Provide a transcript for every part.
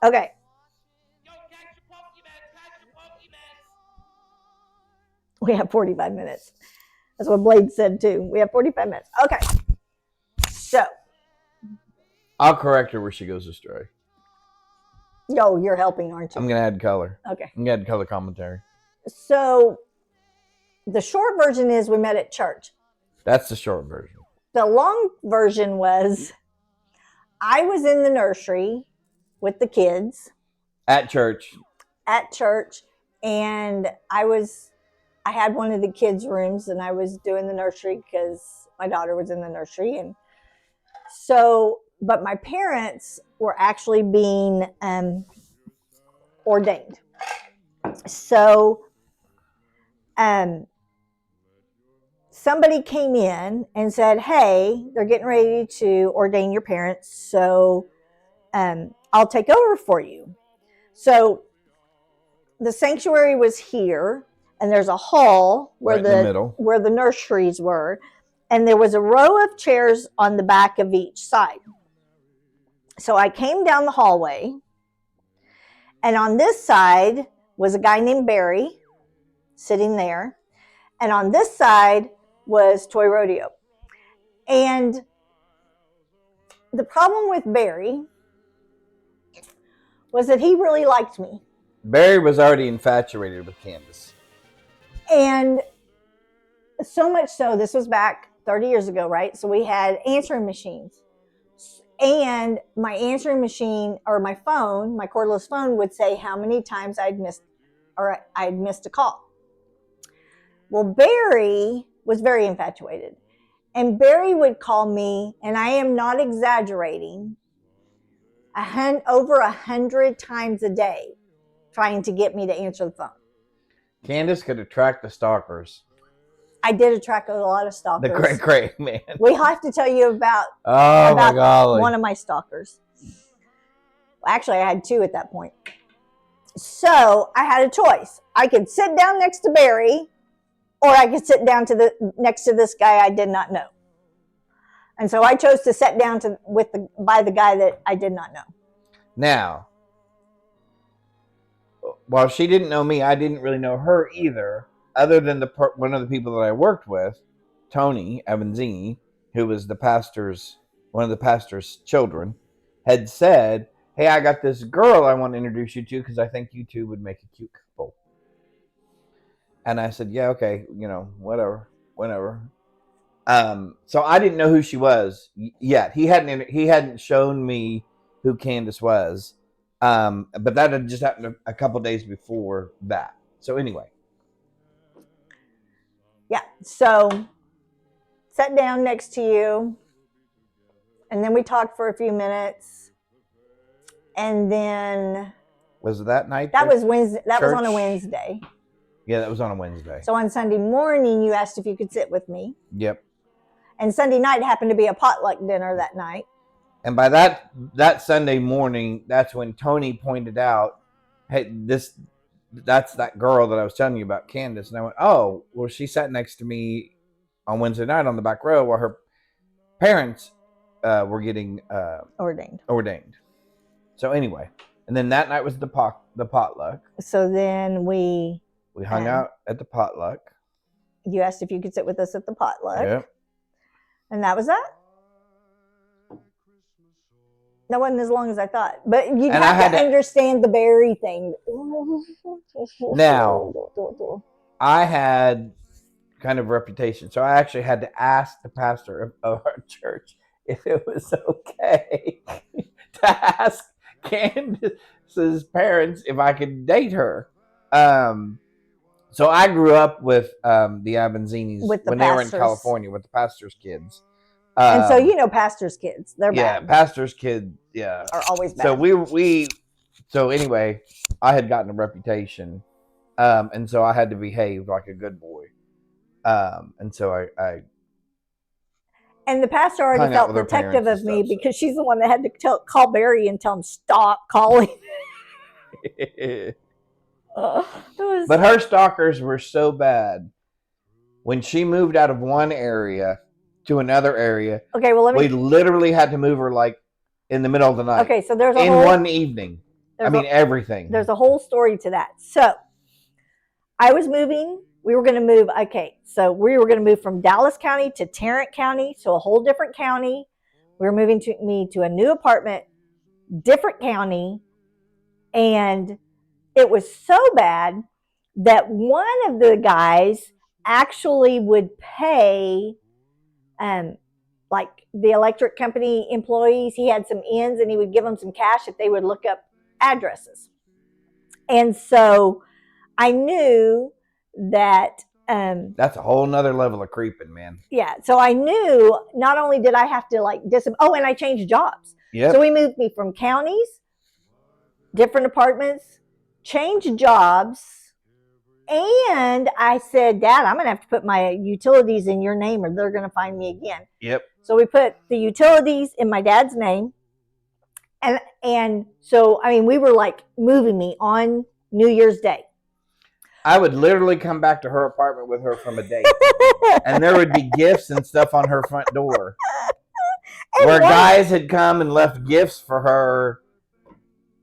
Okay. Yo, catch your Pokemon, catch your Pokemon. We have 45 minutes. That's what Blade said too. We have 45 minutes. Okay. So, I'll correct her where she goes astray. yo, you're helping, aren't you? I'm gonna add color. Okay. I'm gonna add color commentary. So, the short version is we met at church. That's the short version. The long version was I was in the nursery with the kids At church. and I had one of the kids' rooms and I was doing the nursery because my daughter was in the nursery. And so, but my parents were actually being ordained. So, somebody came in and said, hey, they're getting ready to ordain your parents. So, I'll take over for you. So, the sanctuary was here, and there's a hall where Right in the middle. where the nurseries were, and there was a row of chairs on the back of each side. So I came down the hallway, and on this side was a guy named Barry sitting there, and on this side was Toy Rodeo. And the problem with Barry was that he really liked me. Barry was already infatuated with Candace. And so much so, this was back 30 years ago, right? So we had answering machines. And my answering machine or my phone, my cordless phone would say how many times I'd missed a call. Well, Barry was very infatuated. And Barry would call me, and I am not exaggerating, over 100 times a day trying to get me to answer the phone. Candace could attract the stalkers. I did attract a lot of stalkers. The cray man. We have to tell you about my golly. one of my stalkers. Actually, I had two at that point. So I had a choice. I could sit down next to Barry, or I could sit down next to this guy I did not know. And so I chose to sit down by the guy that I did not know. Now, while she didn't know me, I didn't really know her either, other than one of the people that I worked with, Tony Avanzini, who was one of the pastor's children, had said, hey, I got this girl I want to introduce you to because I think you two would make a cute couple. And I said, yeah, okay, whatever. So I didn't know who she was yet. He hadn't shown me who Candace was. But that had just happened a couple days before that. So anyway. Yeah. So sat down next to you, and then we talked for a few minutes, and then was it that night? That was Wednesday. That was on a Wednesday. Yeah, that was on a Wednesday. So on Sunday morning, you asked if you could sit with me. Yep. And Sunday night happened to be a potluck dinner that night. And by that Sunday morning, that's when Tony pointed out, hey, that's that girl that I was telling you about, Candace. And I went, oh, well, she sat next to me on Wednesday night on the back row while her parents were getting ordained. So anyway, and then that night was the potluck. So then we hung out at the potluck. You asked if you could sit with us at the potluck. Yep. And that was that. That wasn't as long as I thought. But you have to understand the Barry thing. Now, I had kind of reputation. So I actually had to ask the pastor of our church if it was okay to ask Candace's parents if I could date her. So I grew up with the Avanzinis when they were in California with the pastor's kids. And so pastors' kids, they're bad. Yeah, pastors' kids, are always bad. So so anyway, I had gotten a reputation, and so I had to behave like a good boy, and so I and the pastor already felt protective of me because she's the one that had to call Barry and tell him stop calling. But her stalkers were so bad. When she moved out of one area to another area, okay, well, we literally had to move her like in the middle of the night. Okay, so there's one evening. Everything. There's a whole story to that. So I was moving. We were going to move. Okay. So we were going to move from Dallas County to Tarrant County. So a whole different county. We were moving to a new apartment, different county. And it was so bad that one of the guys actually would pay, like the electric company employees. He had some ends and he would give them some cash if they would look up addresses. And so I knew that. That's a whole nother level of creeping, man. Yeah. So I knew not only did I have to and I changed jobs. Yep. So we moved me from counties, different apartments, changed jobs. And I said, Dad, I'm going to have to put my utilities in your name or they're going to find me again. Yep. So we put the utilities in my dad's name. And so, we were like moving me on New Year's Day. I would literally come back to her apartment with her from a date. And there would be gifts and stuff on her front door. Where guys had come and left gifts for her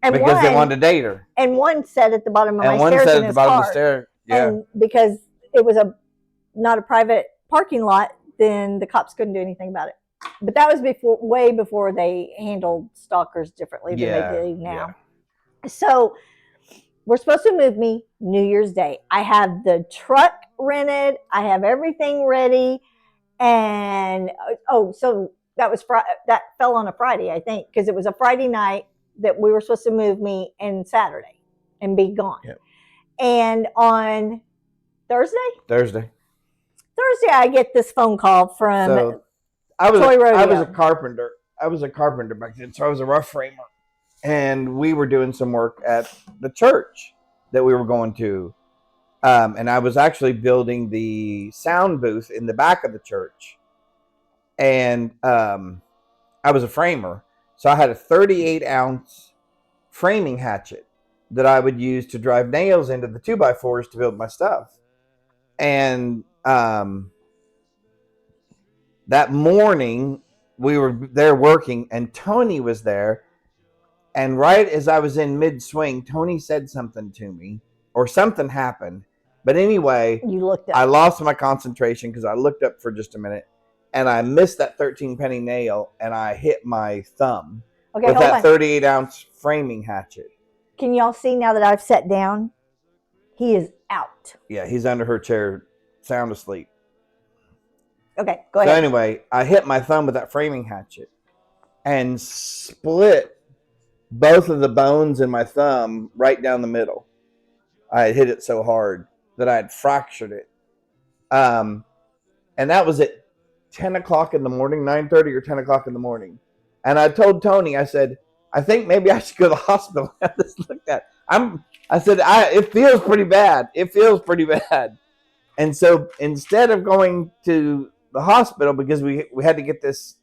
because they wanted to date her. And one sat at the bottom of my stairs. And one sat at the bottom car. of the stair. Yeah. And because it was not a private parking lot, then the cops couldn't do anything about it. But that was way before they handled stalkers differently than they do now. Yeah. So we're supposed to move me New Year's Day. I have the truck rented. I have everything ready. And so that was that fell on a Friday, I think, because it was a Friday night that we were supposed to move me and Saturday and be gone. Yep. And on Thursday, I get this phone call from Troy Rodeo. I was a carpenter. I was a carpenter back then, so I was a rough framer. And we were doing some work at the church that we were going to. And I was actually building the sound booth in the back of the church. And I was a framer. So I had a 38-ounce framing hatchet that I would use to drive nails into the 2x4s to build my stuff. And that morning, we were there working, and Tony was there. And right as I was in mid-swing, Tony said something to me, or something happened. But anyway, you looked up. I lost my concentration because I looked up for just a minute, and I missed that 13-penny nail, and I hit my thumb with that 38-ounce framing hatchet. Can y'all see now that I've sat down? He is out. Yeah, he's under her chair, sound asleep. Okay, go ahead. So anyway, I hit my thumb with that framing hatchet and split both of the bones in my thumb right down the middle. I had hit it so hard that I had fractured it. And that was at 10 o'clock in the morning, 9:30 or 10 o'clock in the morning. And I told Tony, I said, I think maybe I should go to the hospital and have this looked at. It feels pretty bad. It feels pretty bad. And so instead of going to the hospital, because we had to get this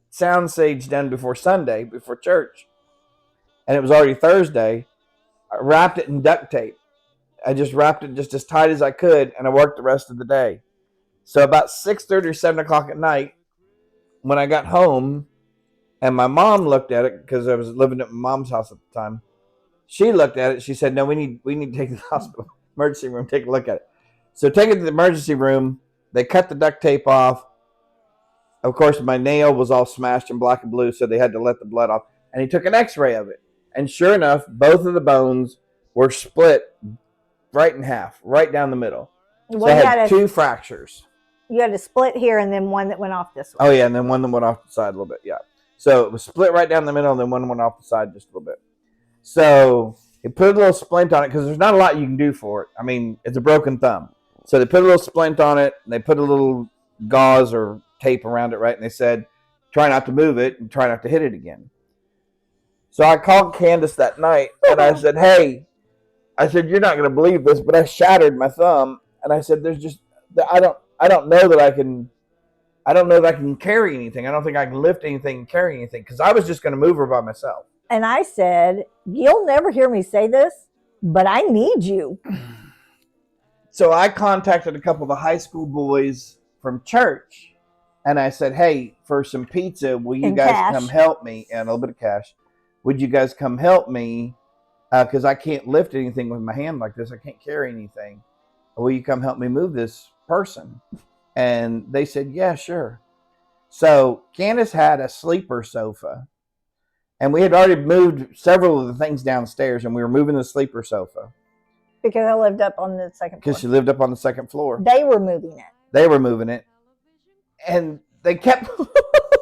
sound stage done before Sunday, before church, and it was already Thursday, I wrapped it in duct tape. I just wrapped it just as tight as I could, and I worked the rest of the day. So about 6:30 or 7 o'clock at night, when I got home, and my mom looked at it, because I was living at my mom's house at the time, she looked at it. She said, no, we need to take it to the hospital, emergency room, take a look at it. So take it to the emergency room. They cut the duct tape off. Of course, my nail was all smashed in black and blue, so they had to let the blood off. And he took an x-ray of it. And sure enough, both of the bones were split right in half, right down the middle. So I had two fractures. You had a split here and then one that went off this way. Oh, yeah, and then one that went off the side a little bit, yeah. So it was split right down the middle, and then one went off the side just a little bit. So they put a little splint on it, because there's not a lot you can do for it. I mean, it's a broken thumb. So they put a little splint on it, and they put a little gauze or tape around it, right? And they said, try not to move it and try not to hit it again. So I called Candace that night, and I said, hey, you're not going to believe this, but I shattered my thumb. And I said, I don't know that I can carry anything. I don't think I can lift anything and carry anything, because I was just going to move her by myself. And I said, you'll never hear me say this, but I need you. So I contacted a couple of the high school boys from church, and I said, hey, for some pizza, will you guys come help me? And a little bit of cash. would you guys come help me? Because I can't lift anything with my hand like this. I can't carry anything. Will you come help me move this person? And they said, yeah, sure. So Candace had a sleeper sofa. And we had already moved several of the things downstairs, and we were moving the sleeper sofa. Because I lived up on the second floor. Because she lived up on the second floor. They were moving it. They were moving it. And they kept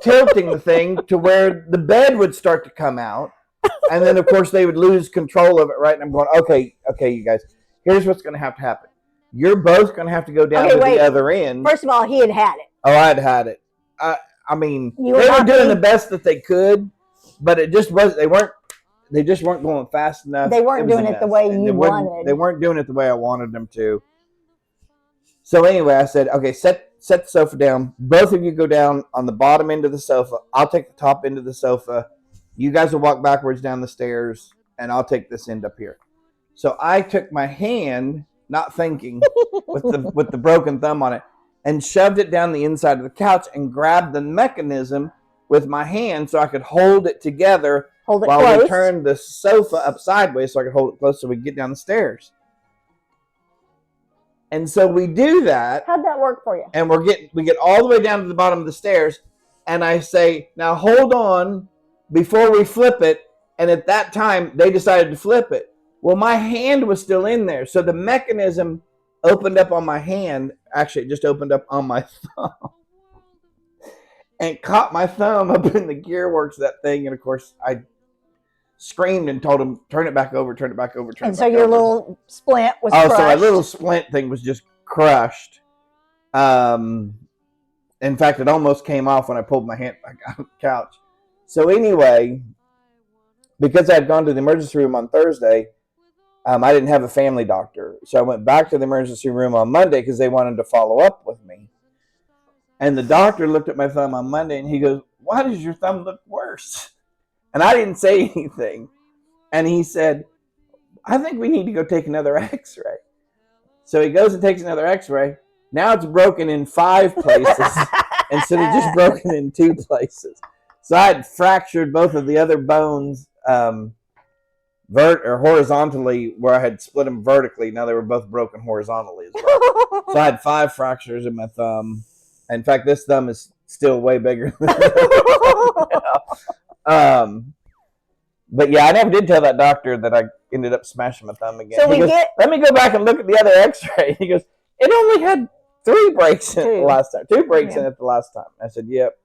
tilting the thing to where the bed would start to come out. And then, of course, they would lose control of it, right? And I'm going, okay, you guys, here's what's going to happen. You're both going to have to go down to the other end. First of all, he had it. Oh, I'd had it. I mean, they were doing the best that they could, but it just was. They just weren't going fast enough. They weren't doing it the way you wanted. They weren't doing it the way I wanted them to. So anyway, I said, okay, set the sofa down. Both of you go down on the bottom end of the sofa. I'll take the top end of the sofa. You guys will walk backwards down the stairs, and I'll take this end up here. So I took my hand, not thinking, with the broken thumb on it, and shoved it down the inside of the couch and grabbed the mechanism with my hand so I could hold it together while close. we turned the sofa up sideways so I could hold it close so we could get down the stairs. And so we do that. How'd that work for you? And we get all the way down to the bottom of the stairs, and I say, now hold on before we flip it. And at that time, they decided to flip it. Well, my hand was still in there. So the mechanism opened up on my hand. Actually, it just opened up on my thumb. And caught my thumb up in the gearworks of that thing. And, of course, I screamed and told him, turn it back over, turn it back over, turn it back over. And so your little splint was crushed. So my little splint thing was just crushed. In fact, it almost came off when I pulled my hand back out of the couch. So anyway, because I had gone to the emergency room on Thursday, I didn't have a family doctor. So I went back to the emergency room on Monday because they wanted to follow up with me. And the doctor looked at my thumb on Monday and he goes, why does your thumb look worse? And I didn't say anything. And he said, I think we need to go take another x-ray. So he goes and takes another x-ray. Now it's broken in 5 places instead of just broken in 2 places. So I had fractured both of the other bones horizontally where I had split them vertically. Now they were both broken horizontally as well. So I had 5 fractures in my thumb. In fact, this thumb is still way bigger than but yeah, I never did tell that doctor that I ended up smashing my thumb again. So let me go back and look at the other x-ray. He goes, it only had 3 breaks in it the last time. 2 breaks in it the last time. I said, yep.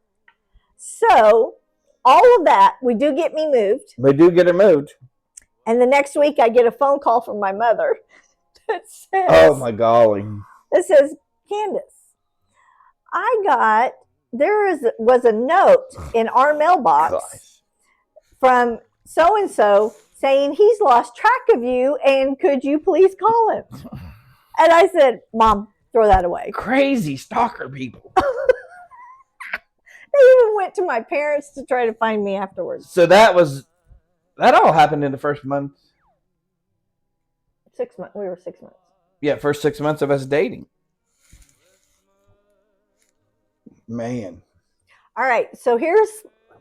So all of that, we do get me moved. We do get her moved. And the next week I get a phone call from my mother that says, oh my golly. It says, Candace, was a note in our mailbox from so-and-so saying he's lost track of you and could you please call him? And I said, Mom, throw that away. Crazy stalker people. They even went to my parents to try to find me afterwards. So that all happened in the first month. 6 months. We were 6 months. Yeah, first 6 months of us dating. Man. All right, so here's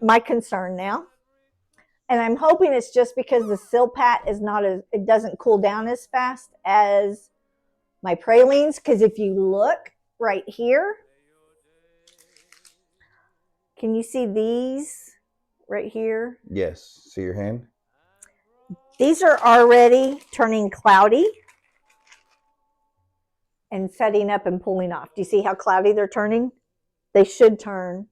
my concern now. And I'm hoping it's just because the Silpat it doesn't cool down as fast as my pralines. Because if you look right here, can you see these right here? Yes. See your hand? These are already turning cloudy and setting up and pulling off. Do you see how cloudy they're turning? They should turn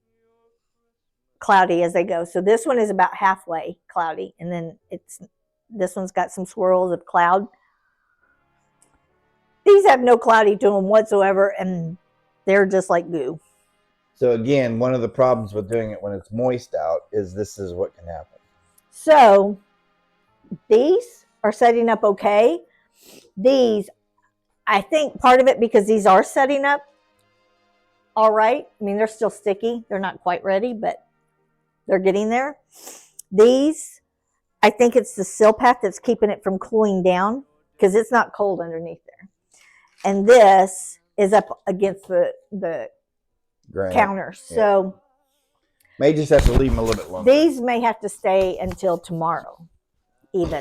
cloudy as they go. So this one is about halfway cloudy, and then this one's got some swirls of cloud. These have no cloudy to them whatsoever, and they're just like goo. So again, one of the problems with doing it when it's moist out is this is what can happen. So these are setting up okay. These, I think part of it because these are setting up all right. I mean, they're still sticky. They're not quite ready, but they're getting there. These, I think it's the Silpat that's keeping it from cooling down because it's not cold underneath there. And this is up against the counter. So May just have to leave them a little bit longer. These may have to stay until tomorrow, even.